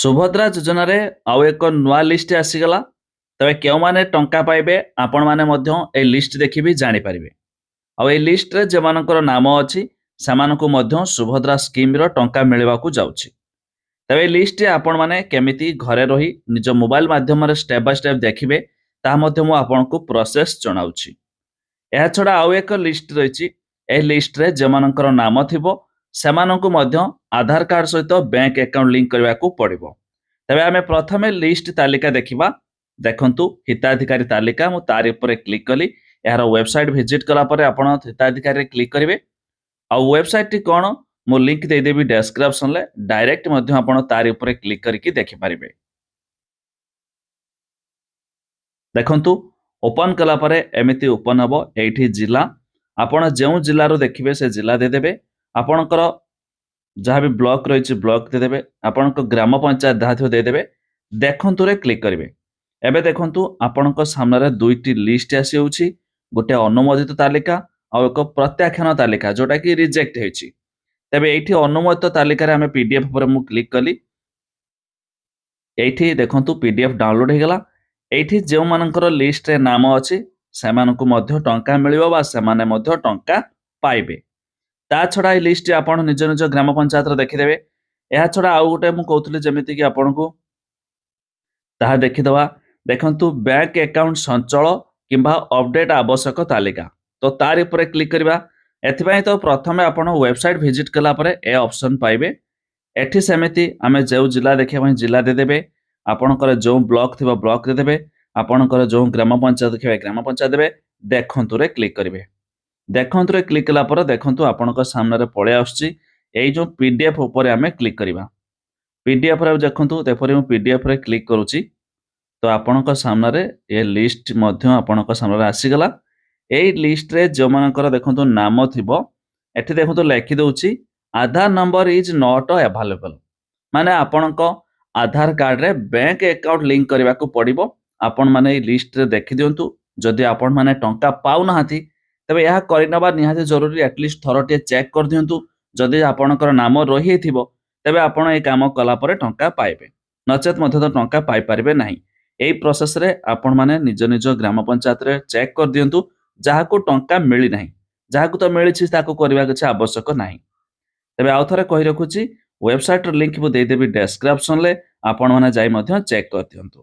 ସୁଭଦ୍ରା ଯୋଜନାରେ ଆଉ ଏକ ନୂଆ ଲିଷ୍ଟ ଆସିଗଲା। ତେବେ କେଉଁମାନେ ଟଙ୍କା ପାଇବେ ଆପଣମାନେ ମଧ୍ୟ ଏହି ଲିଷ୍ଟ ଦେଖି ବି ଜାଣିପାରିବେ। ଆଉ ଏହି ଲିଷ୍ଟରେ ଯେଉଁମାନଙ୍କର ନାମ ଅଛି ସେମାନଙ୍କୁ ମଧ୍ୟ ସୁଭଦ୍ରା ସ୍କିମ୍ର ଟଙ୍କା ମିଳିବାକୁ ଯାଉଛି। ତେବେ ଏହି ଲିଷ୍ଟଟି ଆପଣମାନେ କେମିତି ଘରେ ରହି ନିଜ ମୋବାଇଲ ମାଧ୍ୟମରେ ଷ୍ଟେପ୍ ବାଇ ଷ୍ଟେପ୍ ଦେଖିବେ ତାହା ମଧ୍ୟ ମୁଁ ଆପଣଙ୍କୁ ପ୍ରୋସେସ୍ ଜଣାଉଛି। ଏହାଛଡ଼ା ଆଉ ଏକ ଲିଷ୍ଟ ରହିଛି। ଏହି ଲିଷ୍ଟରେ ଯେଉଁମାନଙ୍କର ନାମ ଥିବ ସେମାନଙ୍କୁ ମଧ୍ୟ ଆଧାର କାର୍ଡ ସହିତ ବ୍ୟାଙ୍କ ଆକାଉଣ୍ଟ ଲିଙ୍କ କରିବାକୁ ପଡ଼ିବ। ତେବେ ଆମେ ପ୍ରଥମେ ଲିଷ୍ଟ ତାଲିକା ଦେଖିବା। ଦେଖନ୍ତୁ ହିତାଧିକାରୀ ତାଲିକା, ମୁଁ ତାରି ଉପରେ କ୍ଲିକ୍ କଲି। ଏହାର ୱେବସାଇଟ୍ ଭିଜିଟ୍ କଲା ପରେ ଆପଣ ହିତାଧିକାରୀରେ କ୍ଲିକ୍ କରିବେ। ଆଉ ୱେବସାଇଟ୍ଟି କ'ଣ ମୁଁ ଲିଙ୍କ ଦେଇଦେବି ଡେସ୍କ୍ରିପ୍ସନରେ, ଡାଇରେକ୍ଟ ମଧ୍ୟ ଆପଣ ତାରି ଉପରେ କ୍ଲିକ୍ କରିକି ଦେଖିପାରିବେ। ଦେଖନ୍ତୁ ଓପନ୍ କଲା ପରେ ଏମିତି ଓପନ୍ ହେବ। ଏଇଠି ଜିଲ୍ଲା, ଆପଣ ଯେଉଁ ଜିଲ୍ଲାରୁ ଦେଖିବେ ସେ ଜିଲ୍ଲା ଦେଇଦେବେ। ଆପଣଙ୍କର ଯାହା ବି ବ୍ଲକ ରହିଛି ବ୍ଲକ ଦେଇଦେବେ। ଆପଣଙ୍କ ଗ୍ରାମ ପଞ୍ଚାୟତ ଯାହା ଥିବ ଦେଇଦେବେ। ଦେଖନ୍ତୁରେ କ୍ଲିକ୍ କରିବେ। ଏବେ ଦେଖନ୍ତୁ ଆପଣଙ୍କ ସାମ୍ନାରେ ଦୁଇଟି ଲିଷ୍ଟ ଆସିଯାଉଛି, ଗୋଟେ ଅନୁମୋଦିତ ତାଲିକା ଆଉ ଏକ ପ୍ରତ୍ୟାଖ୍ୟାନ ତାଲିକା ଯୋଉଟାକି ରିଜେକ୍ଟ ହେଇଛି। ତେବେ ଏଇଠି ଅନୁମୋଦିତ ତାଲିକାରେ ଆମେ PDF ଉପରେ ମୁଁ କ୍ଲିକ୍ କଲି। ଏଇଠି ଦେଖନ୍ତୁ PDF ଡାଉନଲୋଡ ହେଇଗଲା। ଏଇଠି ଯେଉଁମାନଙ୍କର ଲିଷ୍ଟରେ ନାମ ଅଛି ସେମାନଙ୍କୁ ମଧ୍ୟ ଟଙ୍କା ମିଳିବ ବା ସେମାନେ ମଧ୍ୟ ଟଙ୍କା ପାଇବେ। ତା ଛଡ଼ା ଏଇ ଲିଷ୍ଟଟି ଆପଣ ନିଜ ନିଜ ଗ୍ରାମ ପଞ୍ଚାୟତରେ ଦେଖିଦେବେ। ଏହା ଛଡ଼ା ଆଉ ଗୋଟେ ମୁଁ କହୁଥିଲି ଯେମିତିକି ଆପଣଙ୍କୁ ତାହା ଦେଖିଦେବା। ଦେଖନ୍ତୁ ବ୍ୟାଙ୍କ ଆକାଉଣ୍ଟ ସଞ୍ଚଳ କିମ୍ବା ଅପଡେଟ୍ ଆବଶ୍ୟକ ତାଲିକା, ତ ତାରି ଉପରେ କ୍ଲିକ୍ କରିବା। ଏଥିପାଇଁ ତ ପ୍ରଥମେ ଆପଣ ୱେବସାଇଟ୍ ଭିଜିଟ୍ କଲା ପରେ ଏ ଅପସନ୍ ପାଇବେ। ଏଠି ସେମିତି ଆମେ ଯେଉଁ ଜିଲ୍ଲା ଦେଖିବା ପାଇଁ ଜିଲ୍ଲା ଦେଇଦେବେ। ଆପଣଙ୍କର ଯେଉଁ ବ୍ଲକ ଥିବ ବ୍ଲକ ଦେଇଦେବେ। ଆପଣଙ୍କର ଯେଉଁ ଗ୍ରାମ ପଞ୍ଚାୟତ ଦେଖିବେ ଗ୍ରାମ ପଞ୍ଚାୟତ ଦେବେ। ଦେଖନ୍ତୁରେ କ୍ଲିକ୍ କରିବେ। ଦେଖନ୍ତୁରେ କ୍ଲିକ୍ କଲା ପରେ ଦେଖନ୍ତୁ ଆପଣଙ୍କ ସାମ୍ନାରେ ପଳେଇ ଆସୁଛି। ଏଇ ଯେଉଁ PDF ଉପରେ ଆମେ କ୍ଲିକ୍ କରିବା। PDF ରେ ଦେଖନ୍ତୁ, ଯେପରି ମୁଁ PDF ରେ କ୍ଲିକ୍ କରୁଛି ତ ଆପଣଙ୍କ ସାମ୍ନାରେ ଏ ଲିଷ୍ଟ ମଧ୍ୟ ଆପଣଙ୍କ ସାମ୍ନାରେ ଆସିଗଲା। ଏଇ ଲିଷ୍ଟରେ ଯେଉଁମାନଙ୍କର ଦେଖନ୍ତୁ ନାମ ଥିବ, ଏଠି ଦେଖନ୍ତୁ ଲେଖି ଦେଉଛି ଆଧାର ନମ୍ବର ଇଜ୍ ନଟ୍ ଆଭେଲେବଲ୍। ମାନେ ଆପଣଙ୍କ ଆଧାର କାର୍ଡରେ ବ୍ୟାଙ୍କ ଆକାଉଣ୍ଟ ଲିଙ୍କ କରିବାକୁ ପଡ଼ିବ। ଆପଣମାନେ ଏଇ ଲିଷ୍ଟରେ ଦେଖିଦିଅନ୍ତୁ। ଯଦି ଆପଣମାନେ ଟଙ୍କା ପାଉନାହାନ୍ତି ତେବେ ଏହା କରିନେବା ନିହାତି ଜରୁରୀ। ଆଟଲିଷ୍ଟ ଥରଟିଏ ଚେକ୍ କରିଦିଅନ୍ତୁ। ଯଦି ଆପଣଙ୍କର ନାମ ରହିଯାଇଥିବ ତେବେ ଆପଣ এই କାମ କଲା ପରେ ଟଙ୍କା ପାଇବେ, ନଚେତ୍ ମଧ୍ୟ ତ ଟଙ୍କା ପାଇପାରିବେ ନାହିଁ। ଏହି ପ୍ରୋସେସରେ ଆପଣମାନେ ନିଜ ନିଜ ଗ୍ରାମ ପଞ୍ଚାୟତରେ ଚେକ୍ କରିଦିଅନ୍ତୁ ଯାହାକୁ ଟଙ୍କା ମିଳିନାହିଁ। ଯାହାକୁ ତ ମିଳିଛି ତାକୁ କରିବା କିଛି ଆବଶ୍ୟକ ନାହିଁ। ତେବେ ଆଉ ଥରେ କହି ରଖୁଛି, ୱେବସାଇଟ୍ର ଲିଙ୍କ ମୁଁ ଦେଇଦେବି ଡେସ୍କ୍ରିପ୍ସନରେ, ଆପଣମାନେ ଯାଇ ମଧ୍ୟ ଚେକ୍ କରିଦିଅନ୍ତୁ।